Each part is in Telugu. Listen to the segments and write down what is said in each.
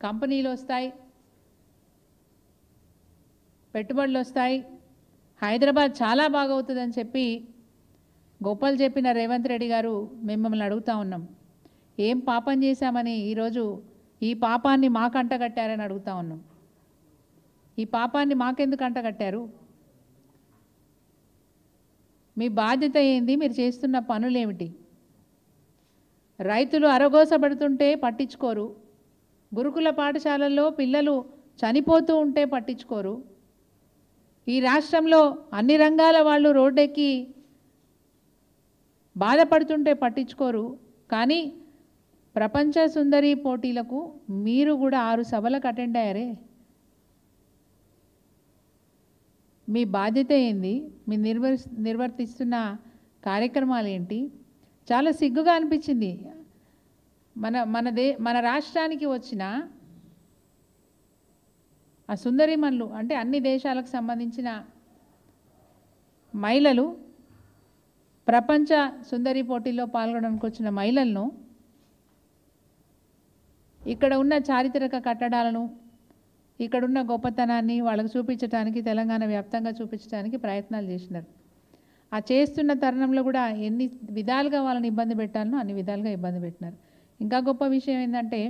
కంపెనీలు వస్తాయి, పెట్టుబడులు వస్తాయి, హైదరాబాద్ చాలా బాగవుతుందని చెప్పి గొప్పలు చెప్పిన రేవంత్ రెడ్డి గారు మిమ్మల్ని అడుగుతా ఉన్నాం, ఏం పాపం చేశామని ఈరోజు ఈ పాపాన్ని మాకంట కట్టారని అడుగుతా ఉన్నాం. ఈ పాపాన్ని మాకెందుకు అంటగట్టారు? మీ బాధ్యత ఏంది? మీరు చేస్తున్న పనులేమిటి? రైతులు అరగోసపడుతుంటే పట్టించుకోరు, గురుకుల పాఠశాలల్లో పిల్లలు చనిపోతూ ఉంటే పట్టించుకోరు, ఈ రాష్ట్రంలో అన్ని రంగాల వాళ్ళు రోడ్డెక్కి బాధపడుతుంటే పట్టించుకోరు. కానీ ప్రపంచ సుందరి పోటీలకు మీరు కూడా 6 సభలకు అటెండ్ అయ్యారే. మీ బాధ్యత ఏంది? మీ నిర్వర్తిస్తున్న కార్యక్రమాలు ఏంటి? చాలా సిగ్గుగా అనిపించింది. మన రాష్ట్రానికి వచ్చిన ఆ సుందరిమణులు అంటే అన్ని దేశాలకు సంబంధించిన మహిళలు, ప్రపంచ సుందరి పోటీల్లో పాల్గొనడానికి వచ్చిన మహిళలను ఇక్కడ ఉన్న చారిత్రక కట్టడాలను, ఇక్కడున్న గొప్పతనాన్ని వాళ్ళకు చూపించడానికి, తెలంగాణ వ్యాప్తంగా చూపించడానికి ప్రయత్నాలు చేసినారు. ఆ చేస్తున్న తరుణంలో కూడా ఎన్ని విధాలుగా వాళ్ళని ఇబ్బంది పెట్టాలనో అన్ని విధాలుగా ఇబ్బంది పెట్టినారు. ఇంకా గొప్ప విషయం ఏంటంటే,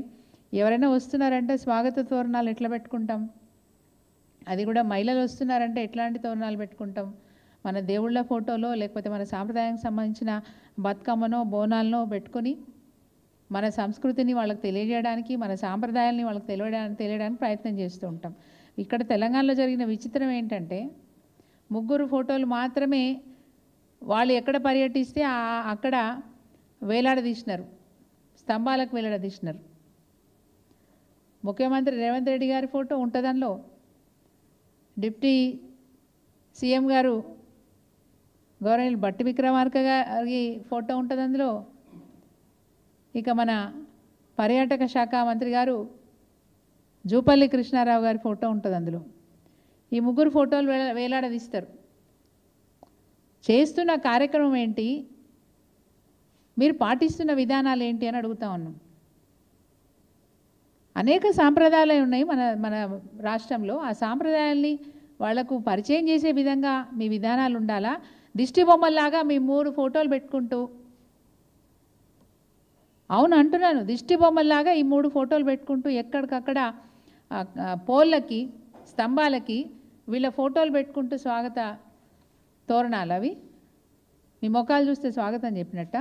ఎవరైనా వస్తున్నారంటే స్వాగత తోరణాలు ఎట్లా పెట్టుకుంటాం, అది కూడా మహిళలు వస్తున్నారంటే ఎట్లాంటి తోరణాలు పెట్టుకుంటాం? మన దేవుళ్ళ ఫోటోలో లేకపోతే మన సాంప్రదాయానికి సంబంధించిన బతుకమ్మనో బోనాలనో పెట్టుకొని మన సంస్కృతిని వాళ్ళకి తెలియజేయడానికి, మన సాంప్రదాయాలని వాళ్ళకి తెలియడానికి ప్రయత్నం చేస్తూ ఉంటాం. ఇక్కడ తెలంగాణలో జరిగిన విచిత్రం ఏంటంటే, 3 ఫోటోలు మాత్రమే వాళ్ళు ఎక్కడ పర్యటిస్తే అక్కడ వేలాడదీసినారు, స్తంభాలకు వేలాడదీసినారు. ముఖ్యమంత్రి రేవంత్ రెడ్డి గారి ఫోటో ఉంటుంది అందులో, డిప్యూటీ సీఎం గారు గవర్నర్ బట్టి విక్రమార్క గారి ఫోటో ఉంటుంది అందులో, ఇక మన పర్యాటక శాఖ మంత్రి గారు జూపల్లి కృష్ణారావు గారి ఫోటో ఉంటుంది అందులో. ఈ 3 ఫోటోలు వేలాడదీస్తారు. చేస్తున్న కార్యక్రమం ఏంటి, మీరు పాటిస్తున్న విధానాలు ఏంటి అని అడుగుతా ఉన్నాం. అనేక సాంప్రదాయాలు ఉన్నాయి మన రాష్ట్రంలో. ఆ సాంప్రదాయాల్ని వాళ్లకు పరిచయం చేసే విధంగా మీ విధానాలు ఉండాలా? దిష్టి బొమ్మల్లాగా మీ 3 ఫోటోలు పెట్టుకుంటూ, అవును అంటున్నాను, దిష్టి బొమ్మల్లాగా ఈ 3 ఫోటోలు పెట్టుకుంటూ ఎక్కడికక్కడ పోల్లకి, స్తంభాలకి వీళ్ళ ఫోటోలు పెట్టుకుంటూ స్వాగత తోరణాలు అవి మీ ముఖాలు చూస్తే స్వాగతం చెప్పినట్ట?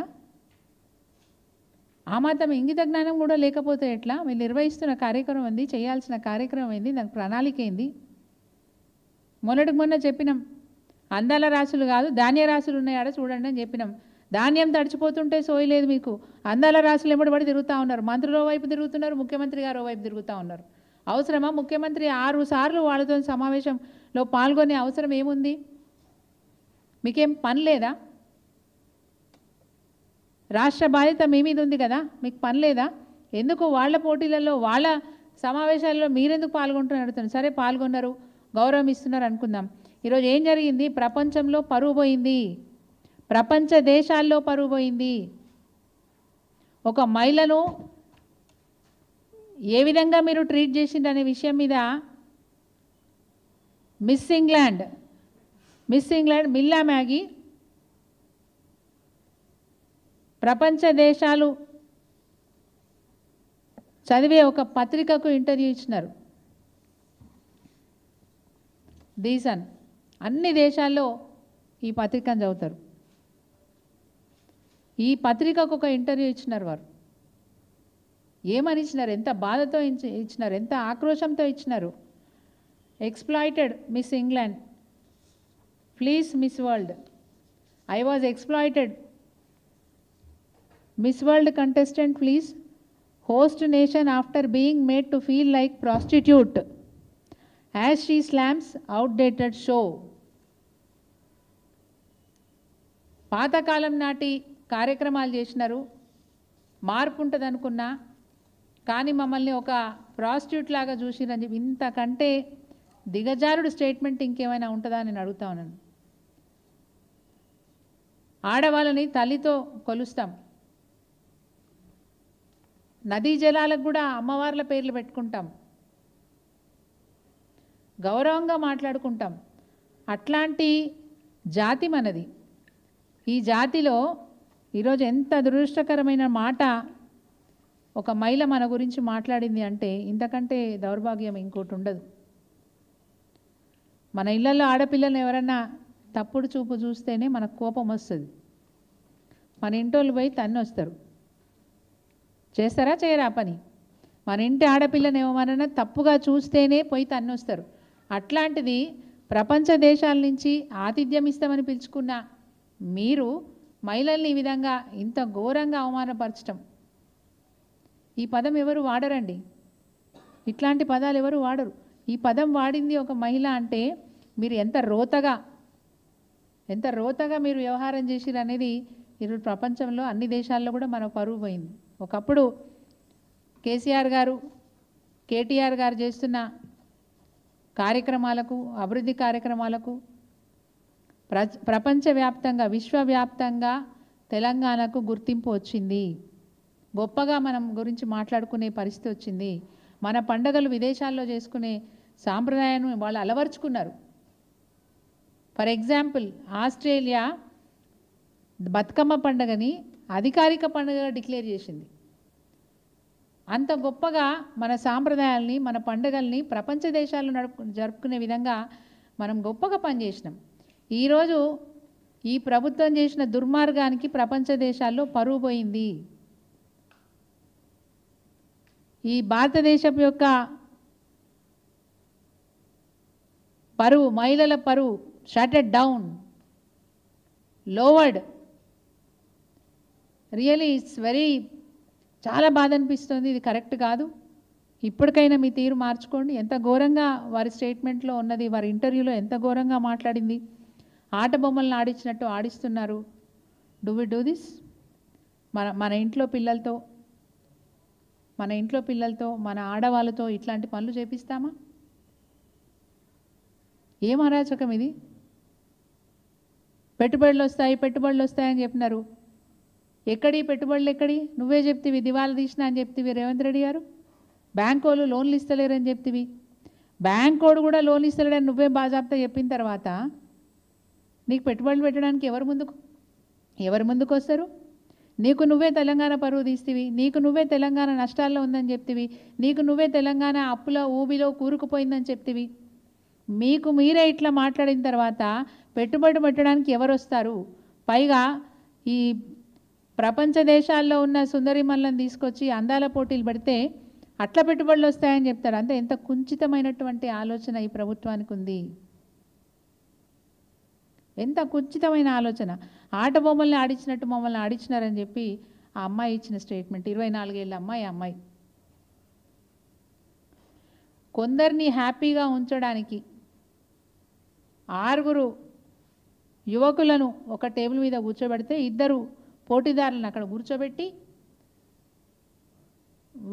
ఆ మాత్రం ఇంగిత జ్ఞానం కూడా లేకపోతే ఎట్లా? మీరు నిర్వహిస్తున్న కార్యక్రమం ఏంది, చేయాల్సిన కార్యక్రమం ఏంది, దానికి ప్రణాళిక ఏంది? మొన్న చెప్పినాం, అందాల రాసులు కాదు ధాన్య రాసులు ఉన్నాయాడ చూడండి అని చెప్పినాం. ధాన్యం తడిచిపోతుంటే సోయలేదు మీకు, అందాల రాసులు ఎంబడి తిరుగుతూ ఉన్నారు. మంత్రులు వైపు తిరుగుతున్నారు, ముఖ్యమంత్రి గారు వైపు తిరుగుతూ ఉన్నారు. అవసరమా? ముఖ్యమంత్రి 6 సార్లు వాళ్ళతో సమావేశంలో పాల్గొనే అవసరం ఏముంది? మీకేం పని లేదా? రాష్ట్ర బాధ్యత మీ మీద ఉంది కదా, మీకు పని లేదా? ఎందుకు వాళ్ళ పోటీలలో, వాళ్ళ సమావేశాల్లో మీరెందుకు పాల్గొంటున్నారు? సరే పాల్గొన్నారు, గౌరవం ఇస్తున్నారు అనుకుందాం. ఈరోజు ఏం జరిగింది? ప్రపంచంలో పరువు పోయింది, ప్రపంచ దేశాల్లో పరువు పోయింది. ఒక మహిళను ఏ విధంగా మీరు ట్రీట్ చేసిందనే విషయం మీద మిస్ ఇంగ్లాండ్ మిల్లా మ్యాగీ ప్రపంచ దేశాలు చదివే ఒక పత్రికకు ఇంటర్వ్యూ ఇచ్చినారు. దీసన్ అన్ని దేశాల్లో ఈ పత్రికను చదువుతారు. ఈ పత్రికకు ఒక ఇంటర్వ్యూ ఇచ్చినారు. వారు ఏమని ఇచ్చినారు? ఎంత బాధతో ఇచ్చినారు, ఎంత ఆక్రోశంతో ఇచ్చినారు. Exploited miss England, please miss world, I was exploited. Miss world contestant please host nation after being made to feel like prostitute as she slams outdated show. పాతకాలం నాటి కార్యక్రమాలు చేసినారు, మార్పు ఉంటుంది అనుకున్నా, కానీ మమ్మల్ని ఒక ప్రాస్టిట్యూట్ లాగా చూసిరని చెప్పి ఇంతకంటే దిగజారుడు స్టేట్మెంట్ ఇంకేమైనా ఉంటుందా అని నేను అడుగుతా ఉన్నాను. ఆడవాళ్ళని తల్లితో కొలుస్తాం, నదీ జలాలకు కూడా అమ్మవార్ల పేర్లు పెట్టుకుంటాం, గౌరవంగా మాట్లాడుకుంటాం. అట్లాంటి జాతి మనది. ఈ జాతిలో ఈరోజు ఎంత దురదృష్టకరమైన మాట ఒక మహిళ మన గురించి మాట్లాడింది అంటే ఇంతకంటే దౌర్భాగ్యం ఇంకోటి ఉండదు. మన ఇళ్లలో ఆడపిల్లలు ఎవరన్నా తప్పుడు చూపు చూస్తేనే మనకు కోపం వస్తుంది. మన ఇంటోళ్ళు పోయి తన్ని వస్తారు. చేస్తారా చేయరా పని? మన ఇంటి ఆడపిల్లని ఏమన్నా తప్పుగా చూస్తేనే పోయి తన్ని వస్తారు. అట్లాంటిది ప్రపంచ దేశాల నుంచి ఆతిథ్యం ఇస్తామని పిలుచుకున్న మీరు మహిళల్ని ఈ విధంగా ఇంత ఘోరంగా అవమానపరచడం, ఈ పదం ఎవరు వాడరండి. ఇట్లాంటి పదాలు ఎవరు వాడరు. ఈ పదం వాడింది ఒక మహిళ అంటే మీరు ఎంత రోతగా మీరు వ్యవహారం చేసిరు అనేది ఈరోజు ప్రపంచంలో అన్ని దేశాల్లో కూడా మన పరువు పోయింది. ఒకప్పుడు కేసీఆర్ గారు, కేటీఆర్ గారు చేస్తున్న కార్యక్రమాలకు, అభివృద్ధి కార్యక్రమాలకు ప్రపంచవ్యాప్తంగా, విశ్వవ్యాప్తంగా తెలంగాణకు గుర్తింపు వచ్చింది. గొప్పగా మనం గురించి మాట్లాడుకునే పరిస్థితి వచ్చింది. మన పండుగలు విదేశాల్లో చేసుకునే సాంప్రదాయాన్ని వాళ్ళు అలవర్చుకున్నారు. ఫర్ ఎగ్జాంపుల్, ఆస్ట్రేలియా బతుకమ్మ పండుగని అధికారిక పండుగగా డిక్లేర్ చేసింది. అంత గొప్పగా మన సాంప్రదాయాల్ని, మన పండుగల్ని ప్రపంచ దేశాల్లో జరుపుకునే విధంగా మనం గొప్పగా పనిచేసినాం. ఈరోజు ఈ ప్రభుత్వం చేసిన దుర్మార్గానికి ప్రపంచ దేశాల్లో పరువు పోయింది. ఈ భారతదేశం యొక్క పరువు, మహిళల పరువు షటెడ్ డౌన్, లోవర్డ్. రియలీ ఇట్స్ చాలా బాధ అనిపిస్తుంది. ఇది కరెక్ట్ కాదు. ఇప్పటికైనా మీ తీరు మార్చుకోండి. ఎంత ఘోరంగా వారి స్టేట్మెంట్లో ఉన్నది, వారి ఇంటర్వ్యూలో ఎంత ఘోరంగా మాట్లాడింది. ఆట బొమ్మలను ఆడించినట్టు ఆడిస్తున్నారు. Do we do this? మన ఇంట్లో పిల్లలతో మన ఆడవాళ్ళతో ఇట్లాంటి పనులు చేపిస్తామా? ఏం అరాచకం ఇది? పెట్టుబడులు వస్తాయని చెప్పినారు. ఎక్కడి పెట్టుబడులు ఎక్కడి? నువ్వే చెప్తివి దివాలా తీసినా అని చెప్తివి రేవంత్ రెడ్డి గారు. బ్యాంక్ వాళ్ళు లోన్లు ఇస్తలేరని చెప్తివి. బ్యాంక్ వాడు కూడా లోన్ ఇస్తలేడని నువ్వే బాజాబ్తా చెప్పిన తర్వాత నీకు పెట్టుబడులు పెట్టడానికి ఎవరు ముందుకు వస్తారు? నీకు నువ్వే తెలంగాణ పరువు తీస్తేవి, నీకు నువ్వే తెలంగాణ నష్టాల్లో ఉందని చెప్తివి, నీకు నువ్వే తెలంగాణ అప్పుల ఊబిలో కూరుకుపోయిందని చెప్తివి. మీకు మీరే ఇట్లా మాట్లాడిన తర్వాత పెట్టుబడి పెట్టడానికి ఎవరు వస్తారు? పైగా ఈ ప్రపంచ దేశాల్లో ఉన్న సుందరిమల్లను తీసుకొచ్చి అందాల పోటీలు పెడితే అట్లా పెట్టుబడులు వస్తాయని చెప్తారు. అంటే ఎంత కుంచితమైనటువంటి ఆలోచన ఈ ప్రభుత్వానికి ఉంది. ఎంత కుంచితమైన ఆలోచన. ఆట బొమ్మల్ని ఆడించినట్టు మమ్మల్ని ఆడించినారని చెప్పి ఆ అమ్మాయి ఇచ్చిన స్టేట్మెంట్. 24 ఏళ్ళ అమ్మాయి. కొందరిని హ్యాపీగా ఉంచడానికి 6 యువకులను ఒక టేబుల్ మీద కూర్చోబెడితే 2 పోటీదారులను అక్కడ కూర్చోబెట్టి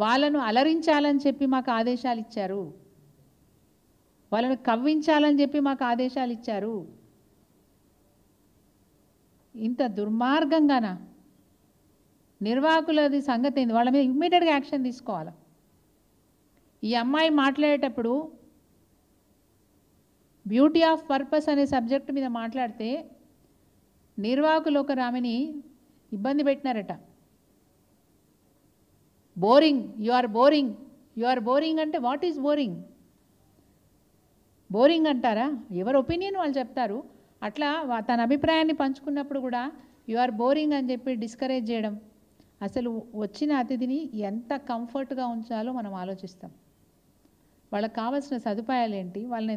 వాళ్ళను అలరించాలని చెప్పి మాకు ఆదేశాలు ఇచ్చారు. వాళ్ళను కవ్వించాలని చెప్పి మాకు ఆదేశాలు ఇచ్చారు. ఇంత దుర్మార్గంగానా? నిర్వాహకులది సంగతి ఏంది? వాళ్ళ మీద ఇమ్మీడియట్గా యాక్షన్ తీసుకోవాలి. ఈ అమ్మాయి మాట్లాడేటప్పుడు బ్యూటీ ఆఫ్ పర్పస్ అనే సబ్జెక్ట్ మీద మాట్లాడితే నిర్వాహకులు ఒక ఆమెని ఇబ్బంది పెట్టినారట. యు ఆర్ బోరింగ్ అంటే వాట్ ఈజ్ బోరింగ్ అంటారా? ఎవరి ఒపీనియన్ వాళ్ళు చెప్తారు. అట్లా తన అభిప్రాయాన్ని పంచుకున్నప్పుడు కూడా యు ఆర్ బోరింగ్ అని చెప్పి డిస్కరేజ్ చేయడం. అసలు వచ్చిన అతిథిని ఎంత కంఫర్ట్గా ఉంచాలో మనం ఆలోచిస్తాం. వాళ్ళకి కావాల్సిన సదుపాయాలు ఏంటి, వాళ్ళని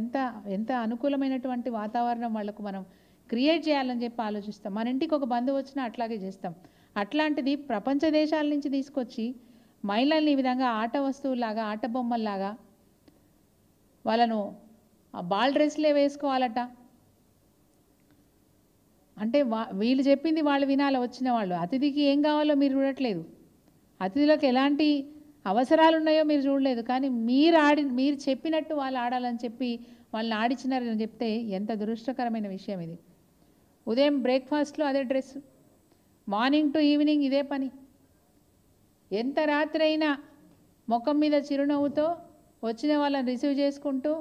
ఎంత అనుకూలమైనటువంటి వాతావరణం వాళ్ళకు మనం క్రియేట్ చేయాలని చెప్పి ఆలోచిస్తాం. మన ఇంటికి ఒక బంధువు వచ్చినా అట్లాగే చేస్తాం. అట్లాంటిది ప్రపంచ దేశాల నుంచి తీసుకొచ్చి మహిళల్ని ఈ విధంగా ఆట వస్తువులాగా, ఆట బొమ్మల్లాగా వాళ్ళను బాల్ డ్రెస్లే వేసుకోవాలట. అంటే వీళ్ళు చెప్పింది వాళ్ళు వినాలి. వచ్చిన వాళ్ళు అతిథికి ఏం కావాలో మీరు చూడట్లేదు, అతిథులకు ఎలాంటి అవసరాలు ఉన్నాయో మీరు చూడలేదు. కానీ మీరు చెప్పినట్టు వాళ్ళు ఆడాలని చెప్పి వాళ్ళని ఆడించినారని చెప్తే ఎంత దురదృష్టకరమైన విషయం ఇది. ఉదయం బ్రేక్ఫాస్ట్లో అదే డ్రెస్, మార్నింగ్ టు ఈవినింగ్ ఇదే పని. ఎంత రాత్రైనా ముఖం మీద చిరునవ్వుతో వచ్చిన వాళ్ళని రిసీవ్ చేసుకుంటూ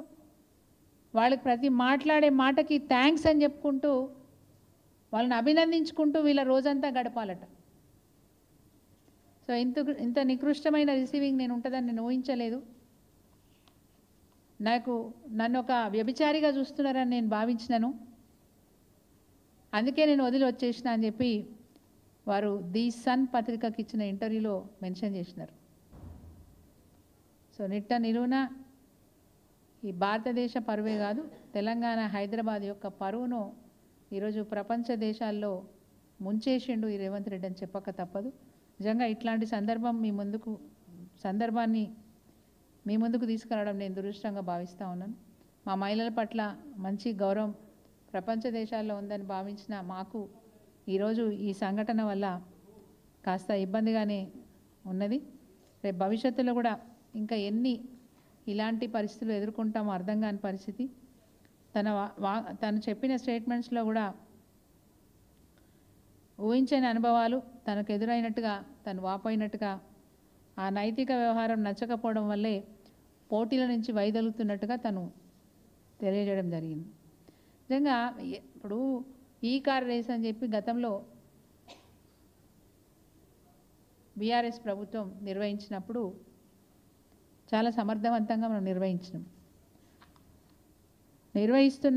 వాళ్ళకి ప్రతి మాట్లాడే మాటకి థ్యాంక్స్ అని చెప్పుకుంటూ వాళ్ళని అభినందించుకుంటూ వీళ్ళ రోజంతా గడపాలట. సో ఇంత నికృష్టమైన రిసీవింగ్ నేను ఉంటుందని నేను ఊహించలేదు. నన్ను ఒక వ్యభిచారిగా చూస్తున్నారని నేను భావించినాను. అందుకే నేను వదిలి వచ్చేసిన అని చెప్పి వారు ది సన్ పత్రికకి ఇచ్చిన ఇంటర్వ్యూలో మెన్షన్ చేసినారు. సో నిట్ట నిలువున ఈ భారతదేశ పరువే కాదు, తెలంగాణ హైదరాబాద్ యొక్క పరువును ఈరోజు ప్రపంచ దేశాల్లో ముంచేసిండు ఈ రేవంత్ రెడ్డి అని చెప్పక తప్పదు. నిజంగా ఇట్లాంటి సందర్భాన్ని మీ ముందుకు తీసుకురావడం నేను దురదృష్టంగా భావిస్తూ ఉన్నాను. మా మహిళల పట్ల మంచి గౌరవం ప్రపంచ దేశాల్లో ఉందని భావించిన మాకు ఈరోజు ఈ సంఘటన వల్ల కాస్త ఇబ్బందిగానే ఉన్నది. రేపు భవిష్యత్తులో కూడా ఇంకా ఎన్ని ఇలాంటి పరిస్థితులు ఎదుర్కొంటామో అర్థం కాని పరిస్థితి. తను చెప్పిన స్టేట్మెంట్స్లో కూడా ఊహించని అనుభవాలు తనకు ఎదురైనట్టుగా, తను వాపోయినట్టుగా, ఆ నైతిక వ్యవహారం నచ్చకపోవడం వల్లే పోటీల నుంచి వైదొలుగుతున్నట్టుగా తను తెలియజేయడం జరిగింది. నిజంగా ఇప్పుడు ఈ కార్ రేస్ అని చెప్పి గతంలో బీఆర్ఎస్ ప్రభుత్వం నిర్వహించినప్పుడు చాలా సమర్థవంతంగా మనం నిర్వహిస్తున్న